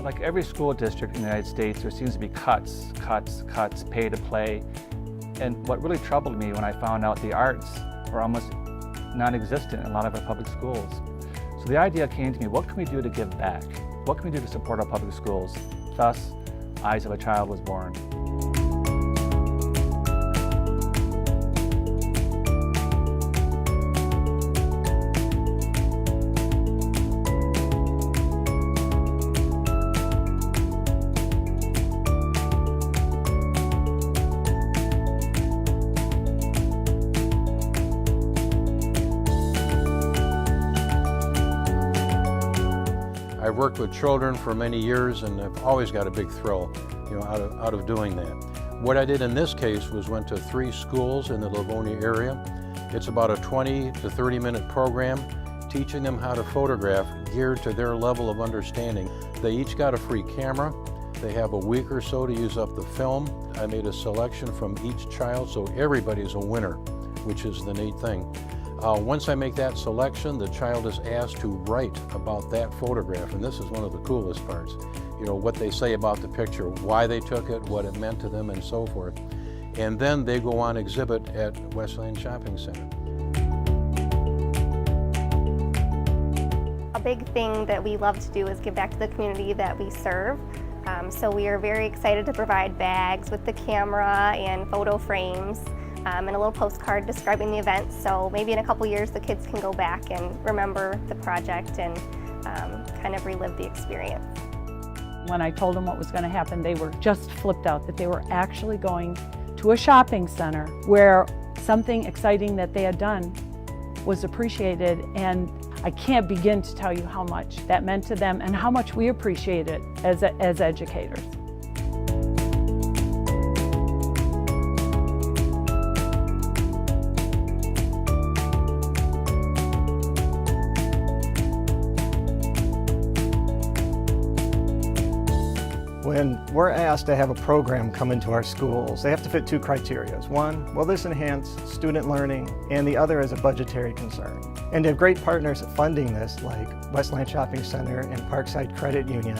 Like every school district in the United States, there seems to be cuts, pay to play. And what really troubled me when I found out the arts are almost non-existent in a lot of our public schools. So the idea came to me, what can we do to give back? What can we do to support our public schools? Thus, Eyes of a Child was born. I've worked with children for many years, and I've always got a big thrill, out of doing that. What I did in this case was went to 3 schools in the Livonia area. It's about a 20 to 30-minute program teaching them how to photograph geared to their level of understanding. They each got a free camera. They have a week or so to use up the film. I made a selection from each child, so everybody's a winner, which is the neat thing. Once I make that selection, the child is asked to write about that photograph, and this is one of the coolest parts. What they say about the picture, why they took it, what it meant to them, and so forth. And then they go on exhibit at Westland Shopping Center. A big thing that we love to do is give back to the community that we serve. So we are very excited to provide bags with the camera and photo frames. And a little postcard describing the event, so maybe in a couple years the kids can go back and remember the project and kind of relive the experience. When I told them what was going to happen, they were just flipped out that they were actually going to a shopping center where something exciting that they had done was appreciated, and I can't begin to tell you how much that meant to them and how much we appreciate it as educators. When we're asked to have a program come into our schools, they have to fit 2 criteria. One, will this enhance student learning? And the other is a budgetary concern. And to have great partners funding this, like Westland Shopping Center and Parkside Credit Union,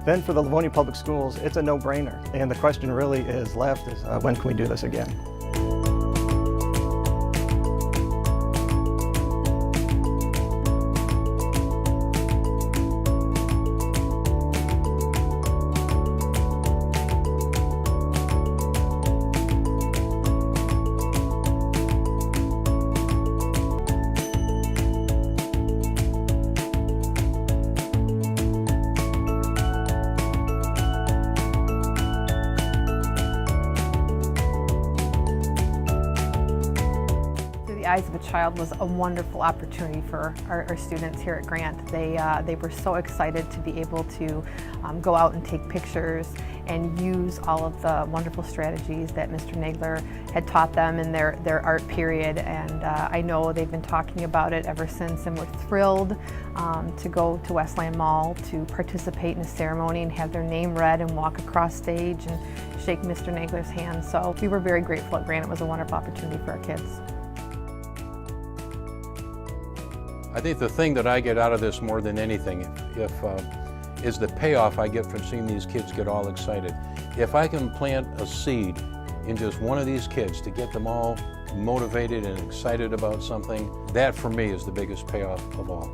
then for the Livonia Public Schools, it's a no-brainer. And the question really is left is, when can we do this again? Eyes of a Child was a wonderful opportunity for our students here at Grant. They were so excited to be able to go out and take pictures and use all of the wonderful strategies that Mr. Nagler had taught them in their art period, and I know they've been talking about it ever since, and we're thrilled to go to Westland Mall to participate in a ceremony and have their name read and walk across stage and shake Mr. Nagler's hand. So we were very grateful at Grant. It was a wonderful opportunity for our kids. I think the thing that I get out of this more than anything is the payoff I get from seeing these kids get all excited. If I can plant a seed in just one of these kids to get them all motivated and excited about something, that for me is the biggest payoff of all.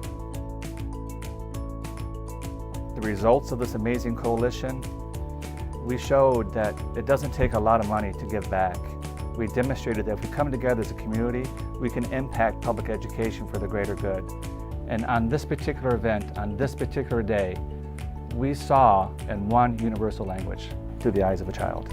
The results of this amazing coalition, we showed that it doesn't take a lot of money to give back. We demonstrated that if we come together as a community, we can impact public education for the greater good. And on this particular event, on this particular day, we saw in one universal language, through the eyes of a child.